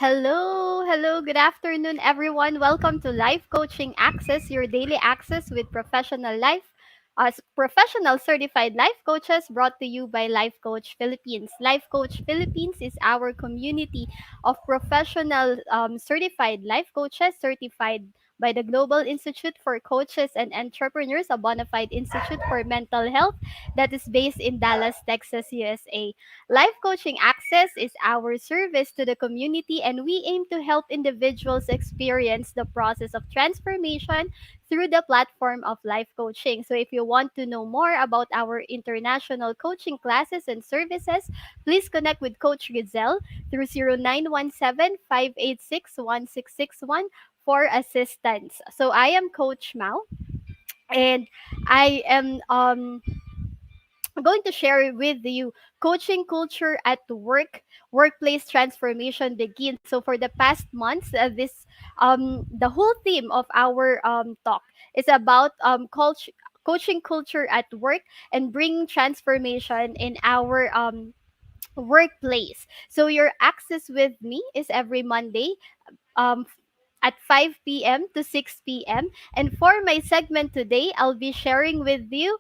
Hello, good afternoon, everyone. Welcome to Life Coaching Access, your daily access with professional certified life coaches brought to you by Life Coach Philippines. Life Coach Philippines is our community of professional certified life coaches certified by the Global Institute for Coaches and Entrepreneurs, a bona fide institute for mental health that is based in Dallas, Texas, USA. Life Coaching Access is our service to the community, and we aim to help individuals experience the process of transformation through the platform of life coaching. So, if you want to know more about our international coaching classes and services, please connect with Coach Rizal through 0917-586-1661 for assistance. So, I am Coach Mao, and I am going to share with you coaching culture at work. Workplace transformation begins. So for the past months, this the whole theme of our talk is about coaching culture at work and bringing transformation in our workplace. So your access with me is every Monday um, at 5 p.m. to 6 p.m. And for my segment today, I'll be sharing with you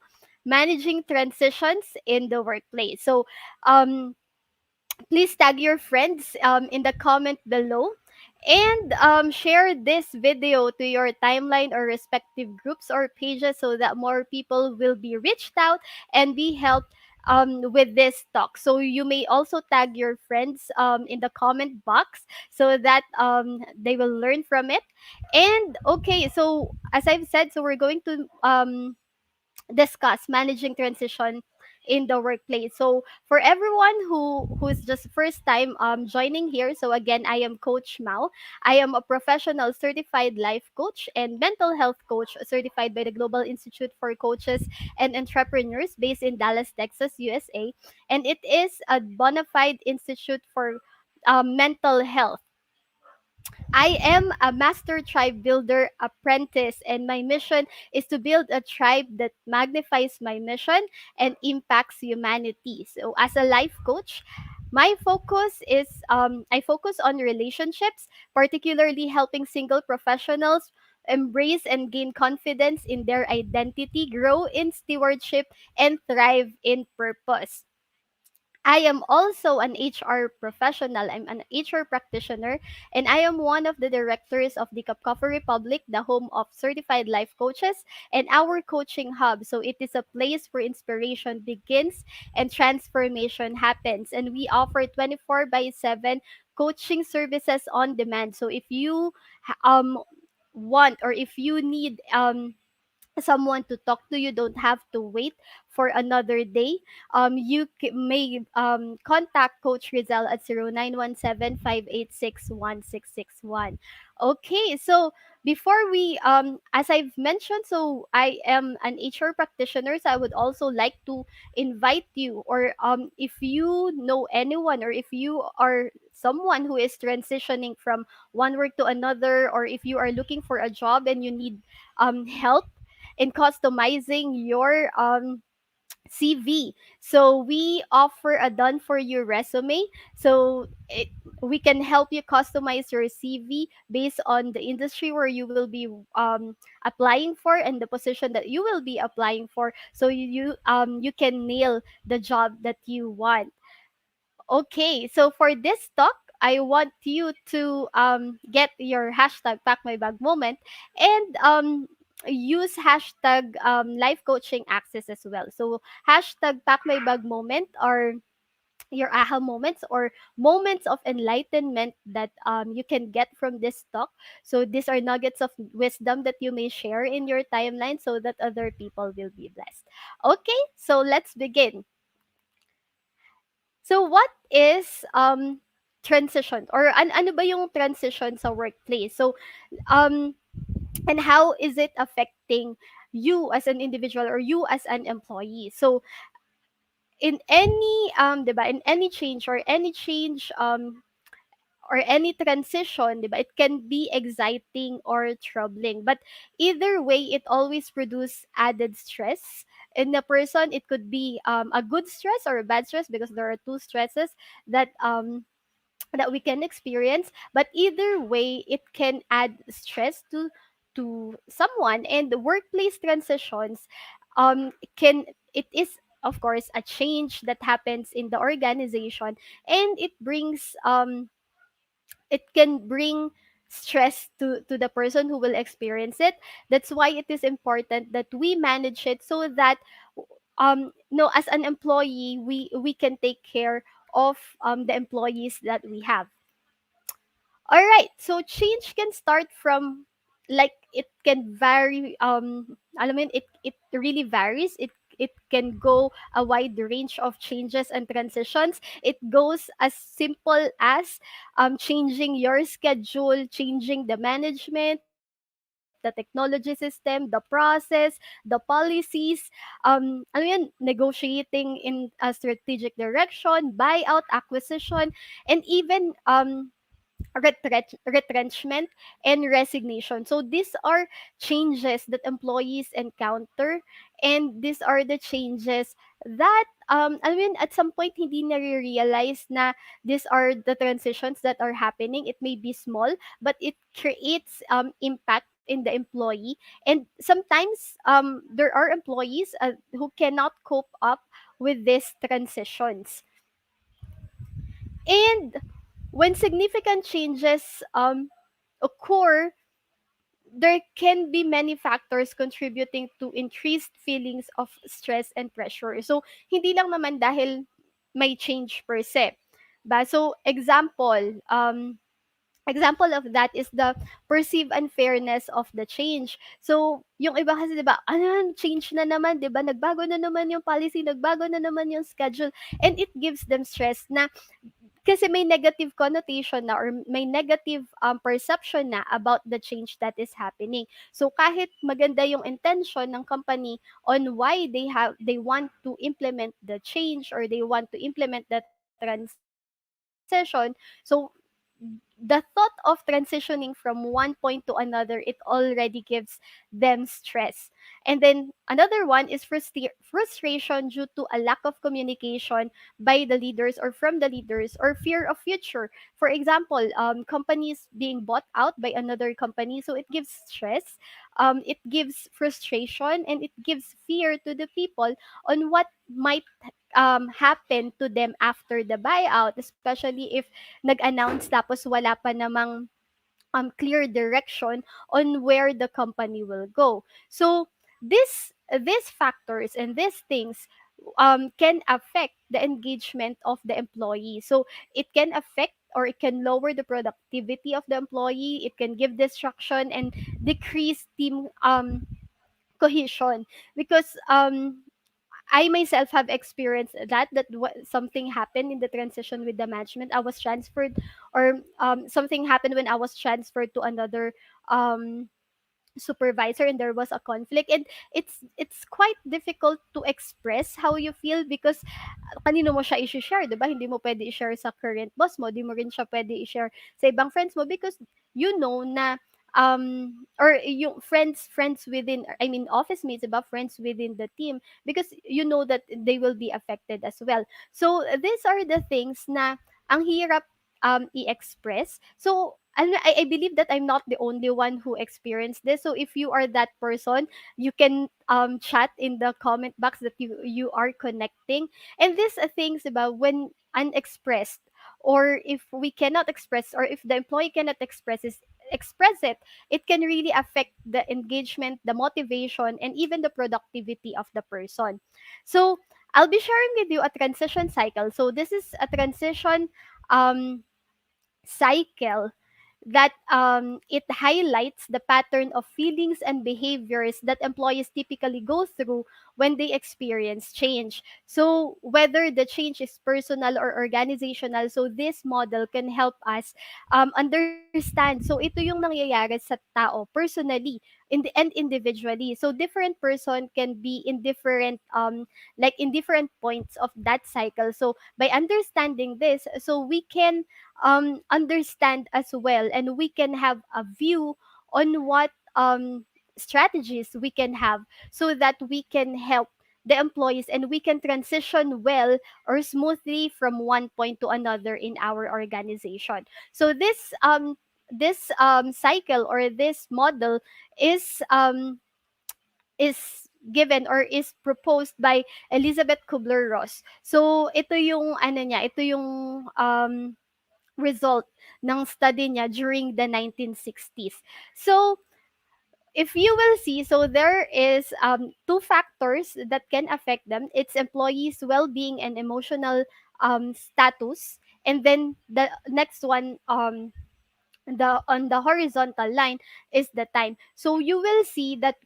managing transitions in the workplace. So um, please tag your friends in the comment below and share this video to your timeline or respective groups or pages so that more people will be reached out and be helped with this talk. So you may also tag your friends in the comment box so that they will learn from it. And okay, so as I've said, so we're going to discuss managing transition in the workplace. So for everyone who's just first time joining here, so again, I am Coach Mao. I am a professional certified life coach and mental health coach certified by the Global Institute for Coaches and Entrepreneurs based in Dallas, Texas, USA. And it is a bona fide institute for mental health. I am a master tribe builder apprentice, and my mission is to build a tribe that magnifies my mission and impacts humanity. So, as a life coach, my focus is I focus on relationships, particularly helping single professionals embrace and gain confidence in their identity, grow in stewardship, and thrive in purpose. I am also an HR professional. I'm an HR practitioner, and I am one of the directors of the Kapkafa Republic, the home of certified life coaches, and our coaching hub. So it is a place where inspiration begins and transformation happens. And we offer 24 by 7 coaching services on demand. So if you want or if you need someone to talk to, you don't have to wait for another day. May contact Coach Rizal at 0917-586-1661. Okay, so before we as I've mentioned, so I am an HR practitioner, so I would also like to invite you, or if you know anyone, or if you are someone who is transitioning from one work to another, or if you are looking for a job and you need help in customizing your CV. So we offer a done for you resume. So we can help you customize your CV based on the industry where you will be applying for and the position that you will be applying for. So you can nail the job that you want. Okay, so for this talk, I want you to get your hashtag pack my bag moment and use hashtag life coaching access as well. So hashtag pack my bag moment are your aha moments or moments of enlightenment that you can get from this talk. So these are nuggets of wisdom that you may share in your timeline so that other people will be blessed. Okay, so let's begin. So what is transition, or ano ba yung transition sa workplace? So um and how is it affecting you as an individual or you as an employee? So in any 'di ba, in any change or any transition, 'di ba, it can be exciting or troubling. But either way, it always produce added stress in the person. It could be a good stress or a bad stress, because there are two stresses that that we can experience, but either way it can add stress to someone. And the workplace transitions can it is of course a change that happens in the organization, and it can bring stress to the person who will experience it. That's why it is important that we manage it, so that no, as an employee, we can take care of the employees that we have. All right, so change can start from, like, it can vary. Alam mo yun, it really varies. It can go a wide range of changes and transitions. It goes as simple as changing your schedule, changing the management, the technology system, the process, the policies, ano yan, negotiating in a strategic direction, buyout, acquisition, and even retrenchment and resignation. So these are changes that employees encounter, and these are the changes that I mean at some point hindi na-realize na these are the transitions that are happening. It may be small, but it creates impact in the employee. And sometimes there are employees who cannot cope up with these transitions. And when significant changes occur, there can be many factors contributing to increased feelings of stress and pressure. So, hindi lang naman dahil may change per se. Ba? So, example of that is the perceived unfairness of the change. So, yung iba kasi 'di ba, ano, change na naman, 'di ba? Nagbago na naman yung policy, nagbago na naman yung schedule, and it gives them stress na kasi may negative connotation na, or may negative perception na about the change that is happening. So kahit maganda yung intention ng company on why they want to implement the change, or they want to implement the transition, so the thought of transitioning from one point to another, it already gives them stress. And then another one is frustration due to a lack of communication by the leaders, or from the leaders, or fear of future. For example, companies being bought out by another company, so it gives stress, it gives frustration, and it gives fear to the people on what might happen to them after the buyout, especially if nag-announce tapos wala pa namang clear direction on where the company will go. So these factors and these things can affect the engagement of the employee. So it can affect, or it can lower the productivity of the employee. It can give distraction and decrease team cohesion, because I myself have experienced that something happened in the transition with the management. I was transferred, or something happened when I was transferred to another um supervisor, and there was a conflict, and it's quite difficult to express how you feel, because kanino mo siya i-share, 'di ba? Hindi mo pwede i-share sa current boss mo, di mo rin siya pwede i-share sa ibang friends mo, because you know na or yung friends within, I mean office mates, 'di ba? Friends within the team, because you know that they will be affected as well. So these are the things na ang hirap i-express. So I believe that I'm not the only one who experienced this. So if you are that person, you can chat in the comment box that you are connecting. And these things about when unexpressed, or if we cannot express, or if the employee cannot express it, it can really affect the engagement, the motivation, and even the productivity of the person. So I'll be sharing with you a transition cycle. So this is a transition um cycle that it highlights the pattern of feelings and behaviors that employees typically go through when they experience change. So whether the change is personal or organizational, so this model can help us understand. So ito yung nangyayari sa tao personally and individually. So different person can be in different like in different points of that cycle. So by understanding this, so we can understand as well, and we can have a view on what strategies we can have, so that we can help the employees, and we can transition well or smoothly from one point to another in our organization. So this cycle or this model is given or is proposed by Elizabeth Kubler-Ross. So ito yung ano niya, ito yung result ng study niya during the 1960s. So if you will see, so there is two factors that can affect them. It's employees' well-being and emotional status, and then the next one, the on the horizontal line, is the time. So you will see that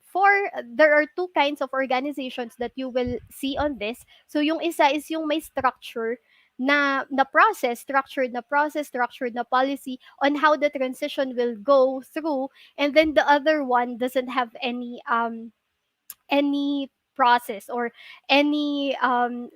there are two kinds of organizations that you will see on this. So yung isa is yung may structure na process, structured na policy on how the transition will go through, and then the other one doesn't have any process or any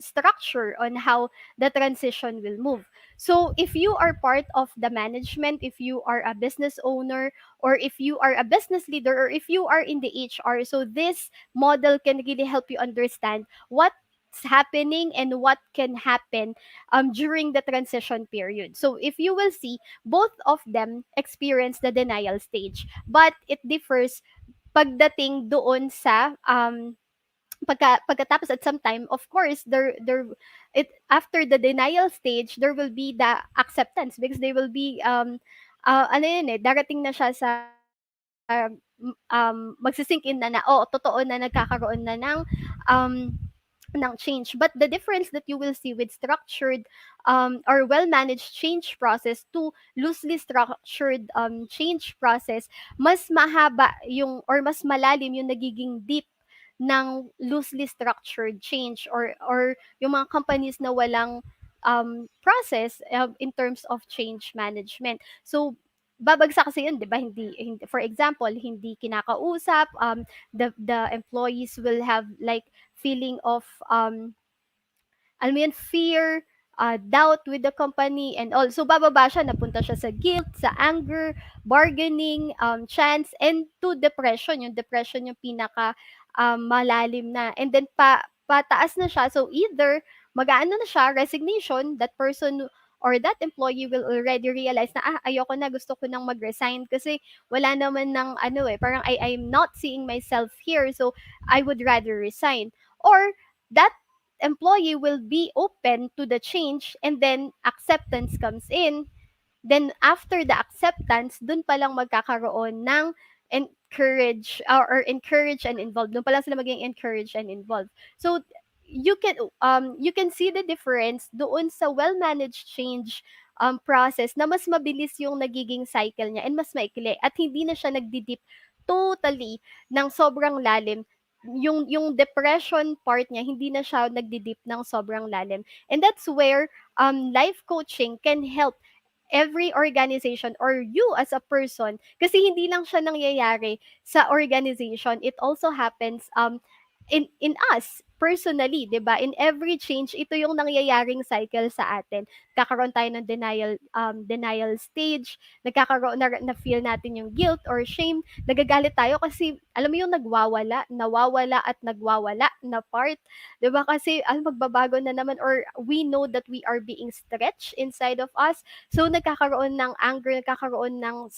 structure on how the transition will move. So if you are part of the management, if you are a business owner, or if you are a business leader, or if you are in the HR, so this model can really help you understand what's happening and what can happen during the transition period. So if you will see, both of them experience the denial stage, but it differs pagdating doon sa pagkatapos, at some time, of course, there it after the denial stage, there will be the acceptance, because they will be ano yun eh, darating na siya sa magsisink in na oo, totoo na nagkakaroon na ng change. But the difference that you will see with structured or well-managed change process to loosely structured change process, mas mahaba yung or mas malalim yung nagiging deep ng loosely structured change, or yung mga companies na walang process in terms of change management. So babagsak kasi yun, 'di ba? Hindi, for example, hindi kinakausap, the employees will have like feeling of alam mo yun, fear, doubt with the company and all. So bababa siya, napunta siya sa guilt, sa anger, bargaining, chance, and to depression. Yung depression yung pinaka malalim na. And then pataas na siya. So either mag-aano na siya, resignation, that person or that employee will already realize na ayoko na, gusto ko nang mag-resign kasi wala naman ng ano eh, parang I'm not seeing myself here, so I would rather resign. Or that employee will be open to the change, and then acceptance comes in. Then after the acceptance, dun pa lang magkakaroon ng encourage and involved. Dun pa lang sila maging encourage and involved. So you can see the difference doon sa well-managed change process, na mas mabilis yung nagiging cycle niya and mas maikli, at hindi na siya nagdidip totally ng sobrang lalim. Yung depression part niya, hindi na siya nagdidip ng sobrang lalim. And that's where life coaching can help every organization or you as a person, kasi hindi lang siya nangyayari sa organization, it also happens in us personally, 'di ba? In every change, ito yung nangyayaring cycle sa atin. Kakaroon tayo ng denial stage, nagkakaroon na feel natin yung guilt or shame, nagagalit tayo kasi alam mo yung nawawala at nagwawala na part, 'di ba? Kasi magbabago na naman, or we know that we are being stretched inside of us. So nagkakaroon ng anger, nagkakaroon ng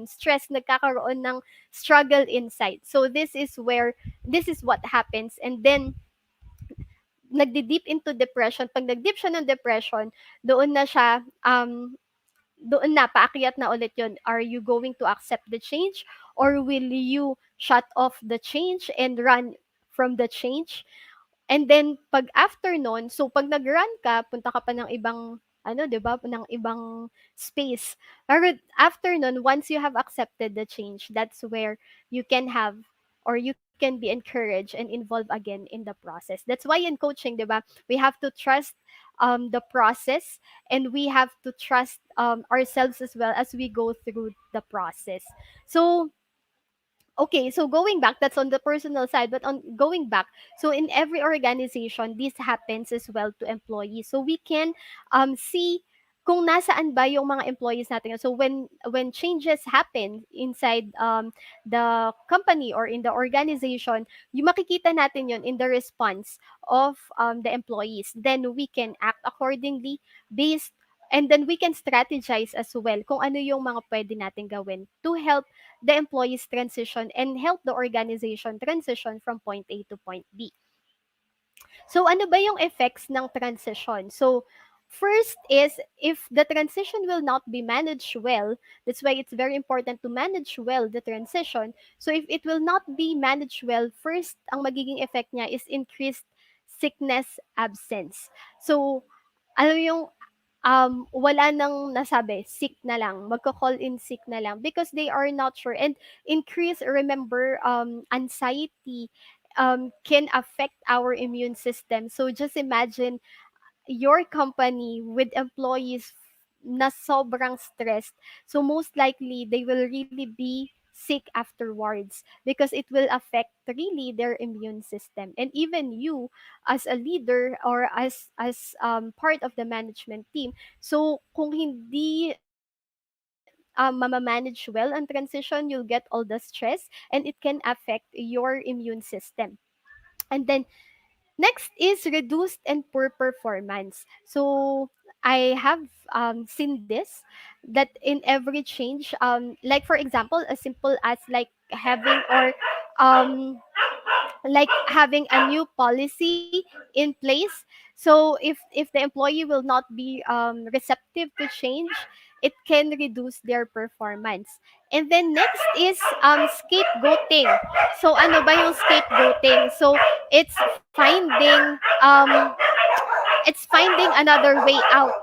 stress, nagkakaroon ng struggle inside. So this is what happens, and then nagdi-deep into depression. Pag nag-deep siya ng depression, doon na siya doon na paakyat na ulit yon. Are you going to accept the change, or will you shut off the change and run from the change? And then pag after nun, so pag nag-run ka, punta ka pa ng ibang ano, 'di ba, ng ibang space. Pero after nun, once you have accepted the change, that's where you can have, or you can be encouraged and involved again in the process. That's why in coaching, 'di ba, we have to trust the process, and we have to trust ourselves as well as we go through the process. So okay, so going back, that's on the personal side, but on going back, so in every organization, this happens as well to employees. So we can see kung nasaan ba yung mga employees natin. So when changes happen inside the company or in the organization, yung makikita natin yon in the response of the employees. Then we can act accordingly based, and then we can strategize as well kung ano yung mga pwede natin gawin to help the employees transition and help the organization transition from point A to point B. So ano ba yung effects ng transition? So first is, if the transition will not be managed well, that's why it's very important to manage well the transition. So if it will not be managed well, first ang magiging effect niya is increased sickness absence. So alam mo yung wala nang nasabi, sick na lang, magko-call in sick na lang because they are not sure. And increase, remember, anxiety can affect our immune system. So just imagine your company with employees na sobrang stressed. So most likely they will really be sick afterwards because it will affect really their immune system. And even you as a leader or as part of the management team, so kung hindi mama-manage well ang transition, you'll get all the stress and it can affect your immune system. And then next is reduced and poor performance. So I have seen this, that in every change, like for example, as simple as um, having a new policy in place. So if the employee will not be receptive to change, it can reduce their performance. And then next is scapegoating. So ano ba yung scapegoating? So it's finding um it's finding another way out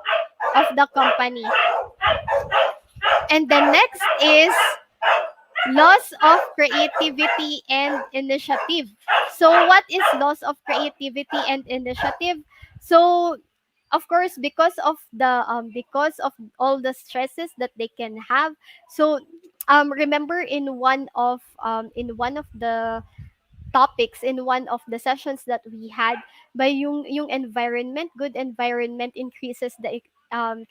of the company. And the next is loss of creativity and initiative. So what is loss of creativity and initiative? So of course, because of all the stresses that they can have. So remember in one of the topics, in one of the sessions that we had, by yung environment, good environment increases the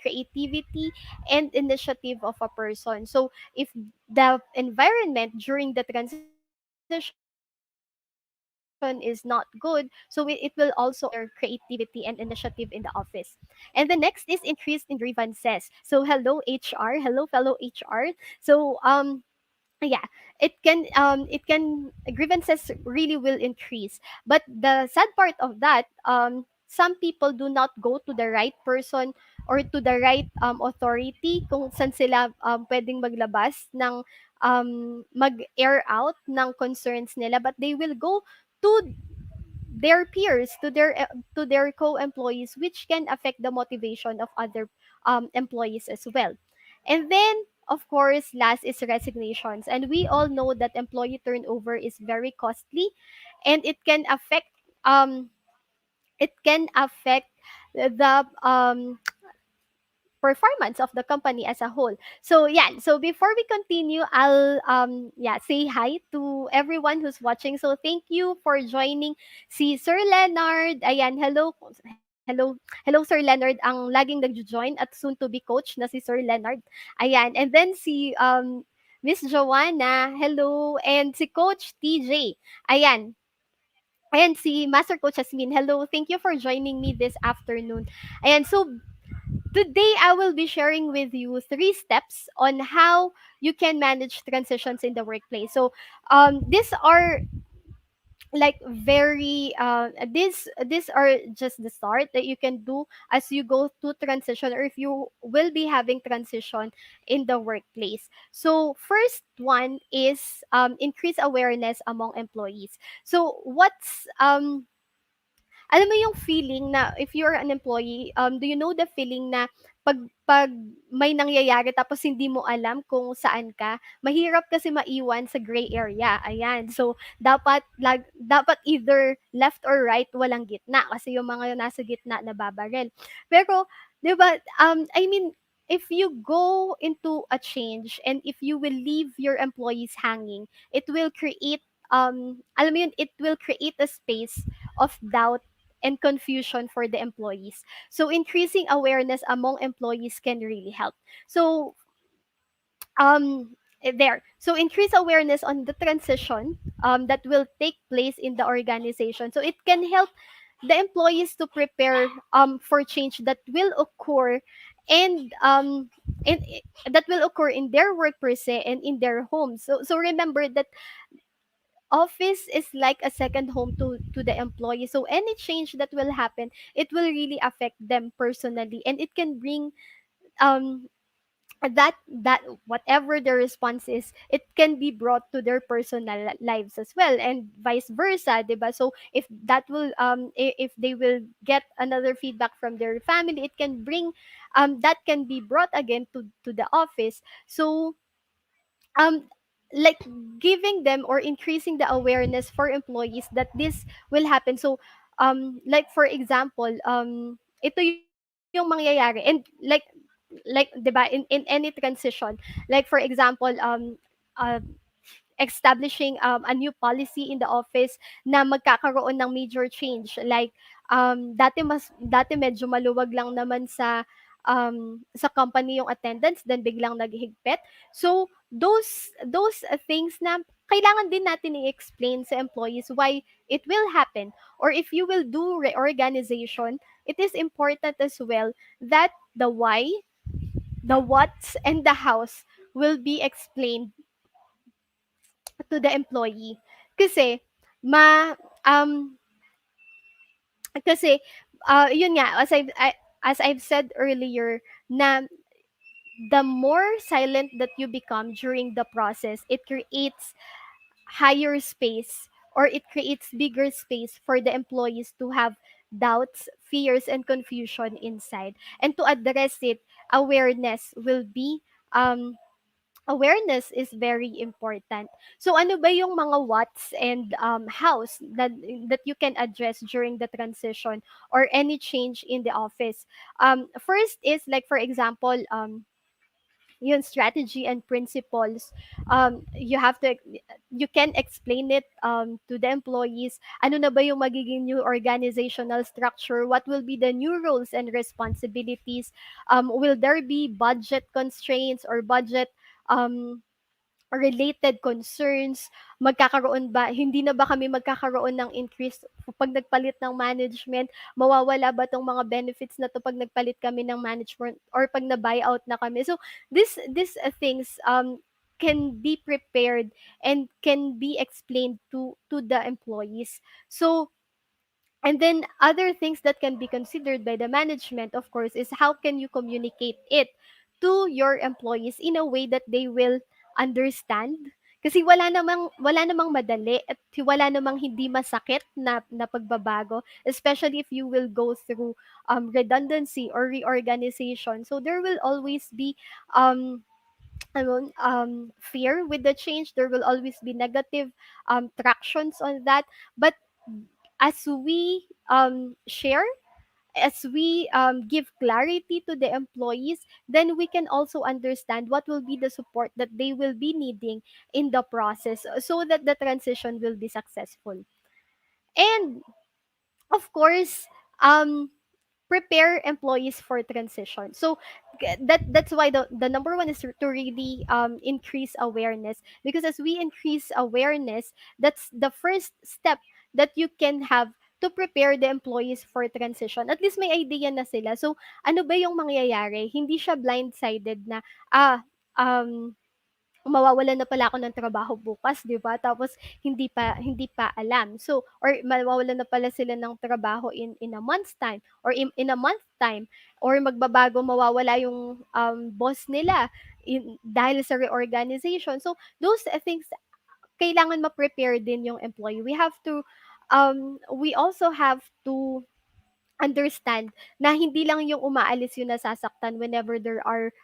creativity and initiative of a person. So if the environment during the transition is not good, so it will also affect their creativity and initiative in the office. And the next is increased in grievances. So hello HR, hello fellow HR. So yeah, it can grievances really will increase. But the sad part of that, some people do not go to the right person or to the right authority kung saan sila pwedeng maglabas ng mag-air out ng concerns nila, but they will go to their peers, to their co-employees, which can affect the motivation of other employees as well. And then of course, last is resignations, and we all know that employee turnover is very costly, and um it can affect the performance of the company as a whole. So yeah, so before we continue, I'll say hi to everyone who's watching. So thank you for joining si Sir Leonard. Ayan, hello Sir Leonard, ang laging nagjo-join at soon to be coach na si Sir Leonard. Ayan, and then si Miss Joanna, hello, and si Coach TJ. Ayan, and si Master Coach Jasmine, hello. Thank you for joining me this afternoon. Ayan, so today, I will be sharing with you 3 steps on how you can manage transitions in the workplace. So, these are like very these are just the start that you can do as you go to transition, or if you will be having transition in the workplace. So first one is increase awareness among employees. So what's alam mo yung feeling na if you're an employee, do you know the feeling na pag may nangyayari tapos hindi mo alam kung saan ka, mahirap kasi maiwan sa gray area. Ayan. So dapat either left or right, walang gitna kasi yung mga nasa gitna nababaril. Pero 'di ba, I mean, if you go into a change and if you will leave your employees hanging, it will create alam mo yun, it will create a space of doubt and confusion for the employees. So increasing awareness among employees can really help. So there, so increase awareness on the transition that will take place in the organization, so it can help the employees to prepare for change that will occur, and that will occur in their work per se and in their homes. So remember that office is like a second home to the employee, so any change that will happen, it will really affect them personally, and it can bring um that whatever the response is, it can be brought to their personal lives as well, and vice versa, diba? So if that will if they will get another feedback from their family, it can bring that can be brought again to the office. So um like giving them or increasing the awareness for employees that this will happen. So like for example, ito yung mangyayari, and like 'di ba, in any transition, like for example, uh, establishing a new policy in the office na magkakaroon ng major change, like dati medyo maluwag lang naman sa company yung attendance, then biglang naghigpit. So those things na kailangan din natin i-explain sa employees why it will happen, or if you will do reorganization, it is important as well that the why, the what, and the hows will be explained to the employee. Kasi ma um kasi yun nga, as I've said earlier, na the more silent that you become during the process, it creates higher space, or it creates bigger space for the employees to have doubts, fears, and confusion inside. And to address it, awareness will be um awareness is very important. So ano ba yung mga what's and how's that you can address during the transition or any change in the office? First is like for example, yun strategy and principles. You can explain it to the employees. Ano na ba yung magiging new organizational structure? What will be the new roles and responsibilities? Will there be budget constraints or budget um related concerns? Magkakaroon ba, hindi na ba kami magkakaroon ng increase pag nagpalit ng management? Mawawala ba tong mga benefits na to pag nagpalit kami ng management or pag na buyout na kami? So this things can be prepared and can be explained to the employees. So and then other things that can be considered by the management, of course, is how can you communicate it to your employees in a way that they will understand. Kasi wala namang madali at wala namang hindi masakit na pagbabago, especially if you will go through redundancy or reorganization. So there will always be um fear with the change. There will always be negative tractions on that. But as we share, as we give clarity to the employees, then we can also understand what will be the support that they will be needing in the process so that the transition will be successful. And of course, um, prepare employees for transition. So that's why the number one is to really increase awareness, because as we increase awareness, that's the first step that you can have to prepare the employees for transition. At least may idea na sila. So ano ba yung mangyayari? Hindi siya blindsided na ah um mawawalan na pala ako ng trabaho bukas, 'di ba? Tapos hindi pa alam. So or mawawalan na pala sila ng trabaho in a month's time, or in a month time, or mawawala yung boss nila dahil sa reorganization. So those things kailangan ma-prepare din yung employee. We also have to understand na hindi lang yung umaalis yung nasasaktan whenever there are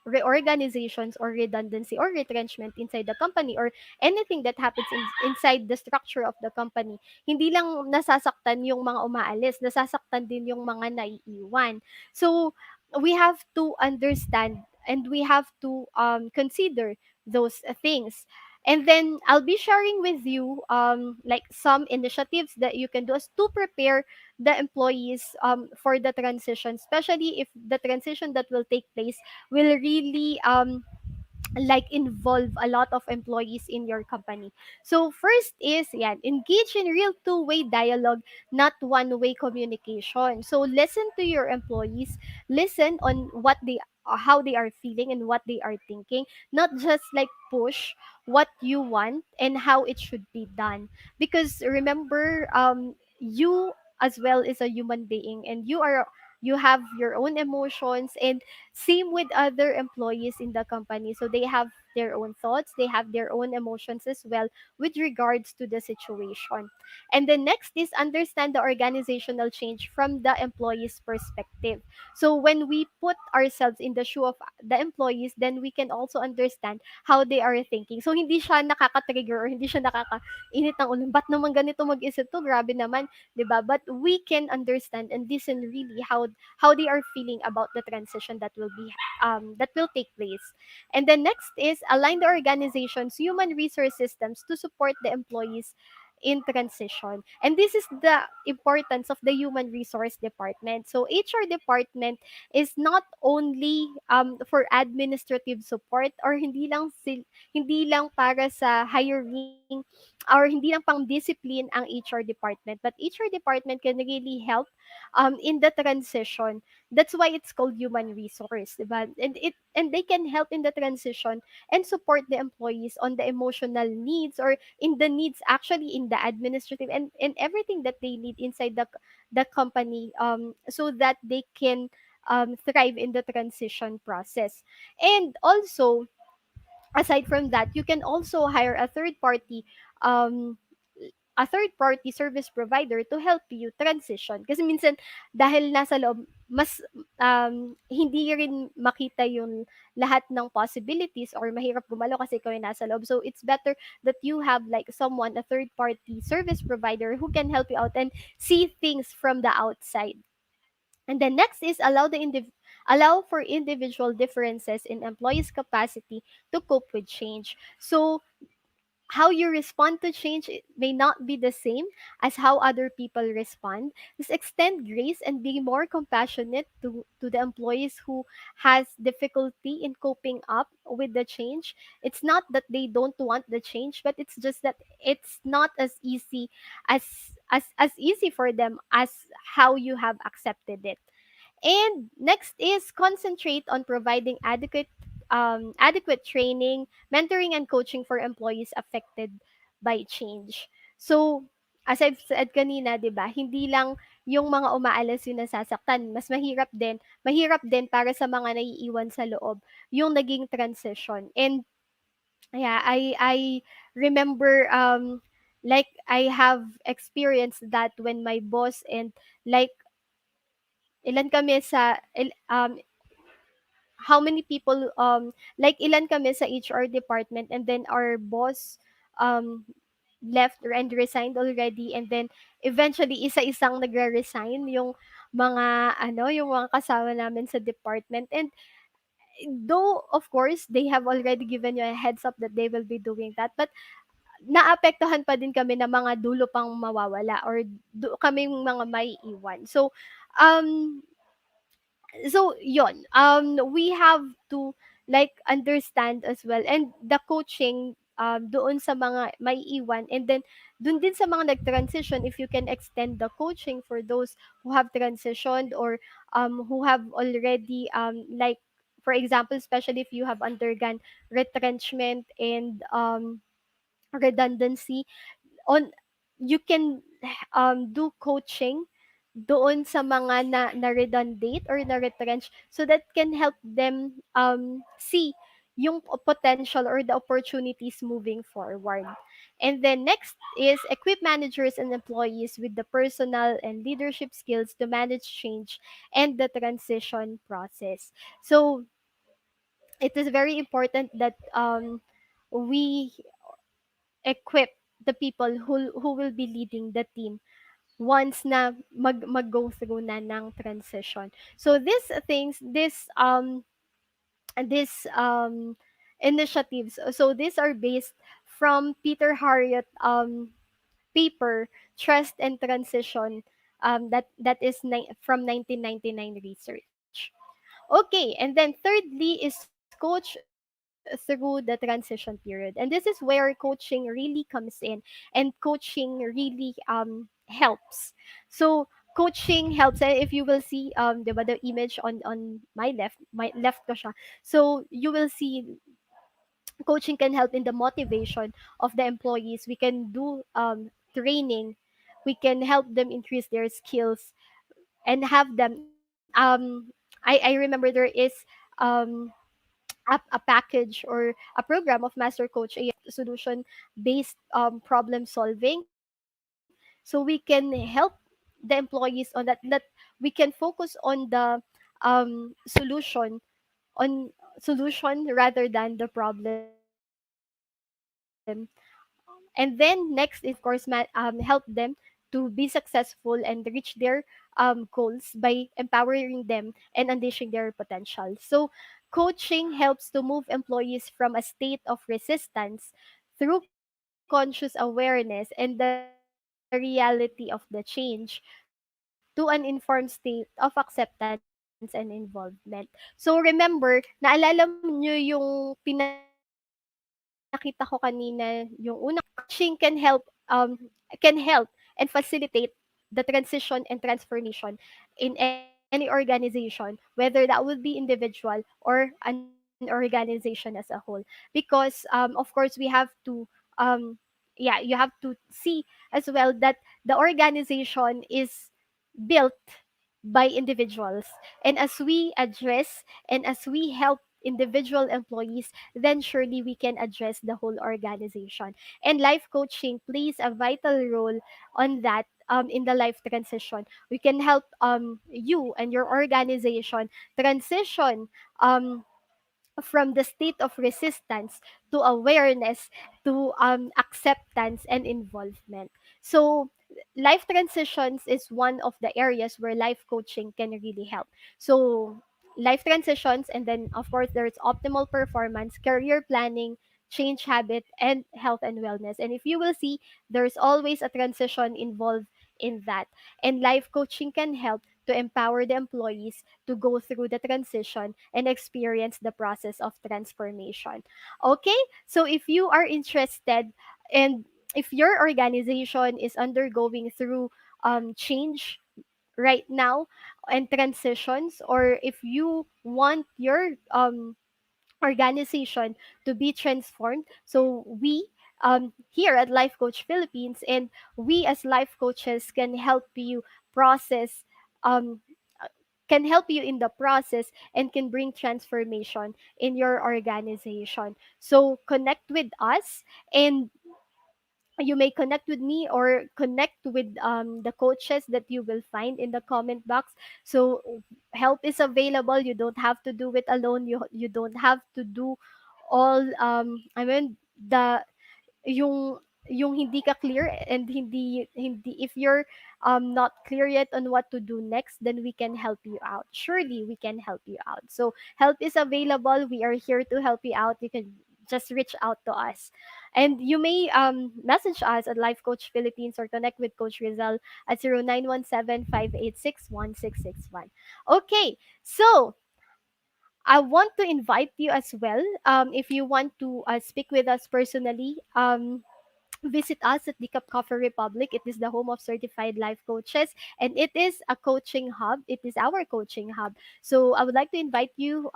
reorganizations or redundancy or retrenchment inside the company, or anything that happens inside the structure of the company. Hindi lang nasasaktan yung mga umaalis, nasasaktan din yung mga naiiwan. So we have to understand and we have to consider those things. And then I'll be sharing with you like some initiatives that you can do as to prepare the employees for the transition, especially if the transition that will take place will really like involve a lot of employees in your company. So first is yan, engage in real two-way dialogue, not one-way communication. So listen to your employees, listen on what they how they are feeling and what they are thinking, not just like push what you want and how it should be done. Because remember, you as well is a human being, and you have your own emotions, and same with other employees in the company. So they have their own thoughts, they have their own emotions as well with regards to the situation. And the next is understand the organizational change from the employee's perspective. So when we put ourselves in the shoe of the employees, then we can also understand how they are thinking. So hindi siya nakaka-trigger or hindi siya nakakainit ng ulo. Ba't naman ganito mag-isip to? Grabe naman, 'di ba? But we can understand and listen really how they are feeling about the transition that will take place. And then next is align the organization's human resource systems to support the employees in transition. And this is the importance of the human resource department. So HR department is not only for administrative support, or hindi lang para sa hiring, or hindi lang pang discipline ang HR department, but HR department can really help in the transition. That's why it's called human resource, diba? And they can help in the transition and support the employees on the emotional needs, or in the needs actually in the administrative and everything that they need inside the company, so that they can thrive in the transition process. And also, aside from that, you can also hire um a third party service provider to help you transition. Kasi minsan, dahil nasa loob, mas hindi rin makita yung lahat ng possibilities, or mahirap gumalaw kasi ikaw yung nasa loob. So it's better that you have like someone, a third party service provider, who can help you out and see things from the outside. And then next is allow for individual differences in employees' capacity to cope with change. So how you respond to change, it may not be the same as how other people respond. Just extend grace and be more compassionate to the employees who has difficulty in coping up with the change. It's not that they don't want the change, but it's just that it's not as easy as easy for them as how you have accepted it. And next is concentrate on providing adequate training, mentoring, and coaching for employees affected by change. So, as I've said kanina, 'di ba, hindi lang yung mga umaalis yung nasasaktan, mas mahirap din para sa mga naiiwan sa loob yung naging transition. And yeah, I remember like I have experienced that when my boss and like ilan kami sa how many people like ilan kami sa HR department, and then our boss um left and resigned already, and then eventually isa-isang nagre-resign yung yung mga kasama namin sa department. And though of course they have already given you a heads up that they will be doing that, but naapektuhan pa din kami na mga dulo pang mawawala, or kaming mga maiiwan. So um yon, we have to like understand as well, and the coaching doon sa mga may iwan, and then doon din sa mga nag-transition, if you can extend the coaching for those who have transitioned, or who have already like for example, especially if you have undergone retrenchment and redundancy on, you can do coaching doon sa mga na-redundant or na-retrench, so that can help them see yung potential or the opportunities moving forward. And then next is equip managers and employees with the personal and leadership skills to manage change and the transition process. So it is very important that we equip the people who will be leading the team once na mag-go through na ng transition. So these things, this initiatives, so these are based from Peter Harriet paper, Trust and Transition, that is from 1999 research. Okay, and then thirdly is coach through the transition period. And this is where coaching really comes in, and coaching really helps. So coaching helps, and if you will see the image on my left ko siya. So you will see coaching can help in the motivation of the employees. We can do training. We can help them increase their skills and have them I remember there is um a package or a program of Master Coach AI solution based problem solving, so we can help the employees on that we can focus on the solution, on solution rather than the problem. And then next is of course help them to be successful and reach their goals by empowering them and unleashing their potential. So coaching helps to move employees from a state of resistance through conscious awareness and the reality of the change to an informed state of acceptance and involvement. So remember, naalala niyo yung pinakita ko kanina, yung unang coaching can help can help and facilitate the transition and transformation in any organization, whether that would be individual or an organization as a whole. Because of course we have to um yeah, you have to see as well that the organization is built by individuals. And as we address and as we help individual employees, then surely we can address the whole organization. And life coaching plays a vital role on that. In the life transition, we can help you and your organization transition um, from the state of resistance to awareness to acceptance and involvement. So life transitions is one of the areas where life coaching can really help. So life transitions, and then of course there's optimal performance, career planning, change habit, and health and wellness. And if you will see, there's always a transition involved in that. And life coaching can help to empower the employees to go through the transition and experience the process of transformation. Okay? So if you are interested, and if your organization is undergoing through change right now and transitions, or if you want your organization to be transformed, so we here at Life Coach Philippines, and we as life coaches can help you process um, can help you in the process and can bring transformation in your organization. So connect with us, and you may connect with me or connect with the coaches that you will find in the comment box. So help is available. You don't have to do it alone. You don't have to do all the yung yung hindi ka clear, and hindi if you're not clear yet on what to do next, then we can help you out. Surely we can help you out. So help is available. We are here to help you out. You can just reach out to us, and you may message us at Life Coach Philippines or connect with Coach Rizal at 0917-586-1661. Okay, so I want to invite you as well. If you want to speak with us personally, visit us at the Cup Coffee Republic. It is the home of certified life coaches, and it is a coaching hub. It is our coaching hub. So I would like to invite you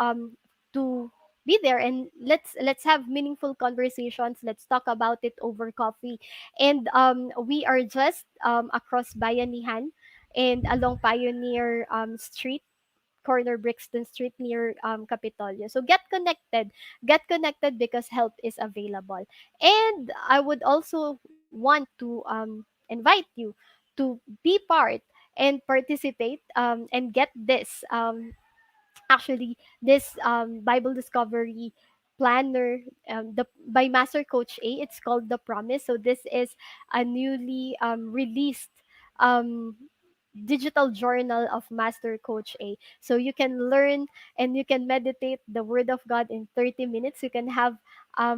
to be there, and let's have meaningful conversations. Let's talk about it over coffee. And we are just across Bayanihan and along Pioneer Street, corner Brixton Street near Capitolio. So get connected because help is available. And I would also want to invite you to be part and participate and get this this Bible Discovery planner, the by Master Coach A. It's called The Promise. So this is a newly released um digital journal of Master Coach A. So you can learn and you can meditate the Word of God in 30 minutes. You can have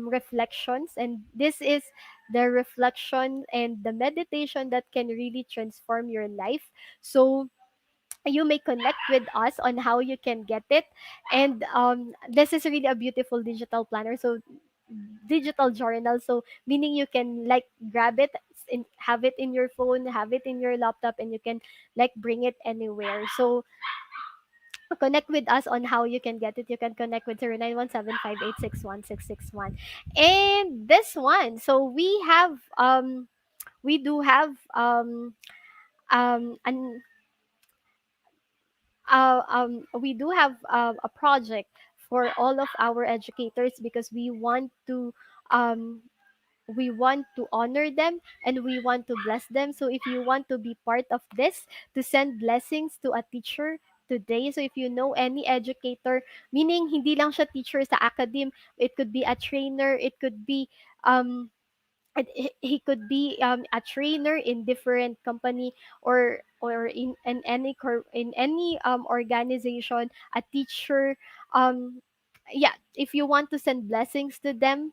reflections, and this is the reflection and the meditation that can really transform your life. So you may connect with us on how you can get it. And this is really a beautiful digital planner. So digital journal, so meaning you can like grab it and have it in your phone, have it in your laptop, and you can like bring it anywhere. So connect with us on how you can get it. You can connect with 0917586161. And this one, so we do have an we do have a project for all of our educators, because um, we want to honor them and we want to bless them. So if you want to be part of this, to send blessings to a teacher today. So if you know any educator, meaning hindi lang siya teacher sa academe, it could be a trainer, it could be um he could be a trainer in different company, or in any organization, a teacher, um yeah, if you want to send blessings to them,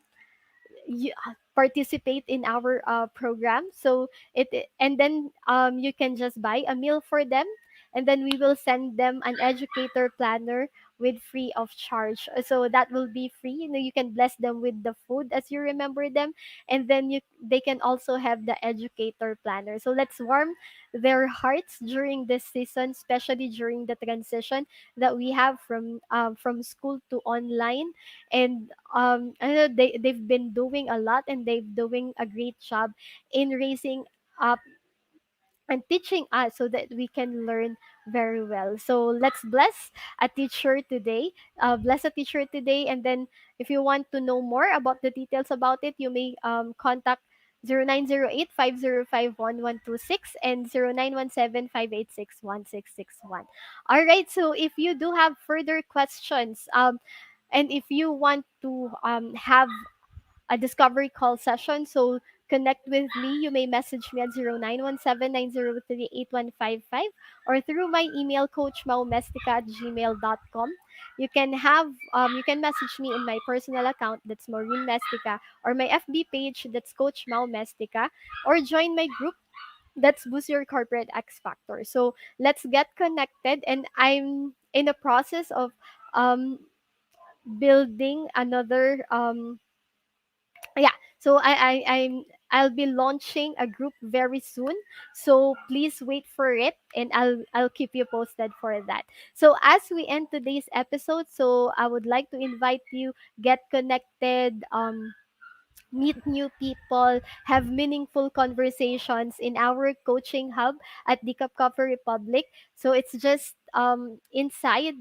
you participate in our program. So and then you can just buy a meal for them, and then we will send them an educator planner with free of charge. So that will be free. You know, you can bless them with the food as you remember them, and then you they can also have the educator planner. So let's warm their hearts during this season, especially during the transition that we have from school to online. And I know they've been doing a lot, and they've doing a great job in raising up and teaching us so that we can learn very well. So let's bless a teacher today. Bless a teacher today, and then if you want to know more about the details about it, you may contact 0908-505-1126 and 0917-586-1661. All right. So if you do have further questions, and if you want to have a discovery call session, so connect with me. You may message me at 0917-903-8155, or through my email, coachmaumestica@gmail.com. You can message me in my personal account, that's Maureen Mestica, or my FB page, that's Coach Mau Mestica, or join my group, that's Boost Your Corporate X Factor. So let's get connected, and I'm in the process of um, building another yeah, so I'll be launching a group very soon, so please wait for it, and I'll keep you posted for that. So as we end today's episode, so I would like to invite you, get connected, meet new people, have meaningful conversations in our coaching hub at the Cup Coffee Republic. So it's just inside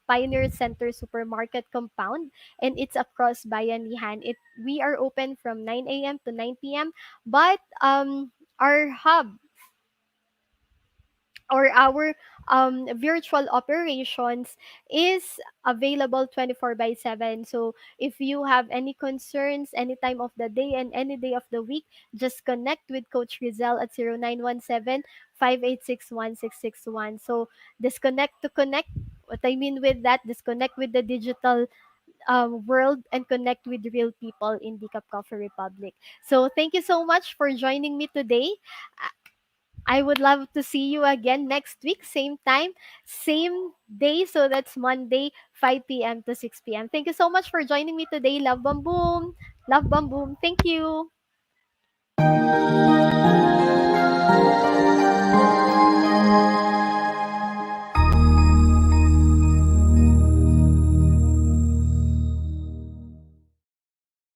Pioneer Center Supermarket compound, and it's across Bayanihan. We are open from 9 a.m. to 9 p.m. But our hub or our virtual operations is available 24 by 7. So if you have any concerns any time of the day and any day of the week, just connect with Coach Rizal at 0917-586-1661. So disconnect to connect. What I mean with that, disconnect with the digital world and connect with real people in the Cup Coffee Republic. So thank you so much for joining me today. I would love to see you again next week, same time, same day. So that's Monday, 5 p.m. to 6 p.m. Thank you so much for joining me today. Love Bam Boom. Love Bam Boom. Thank you.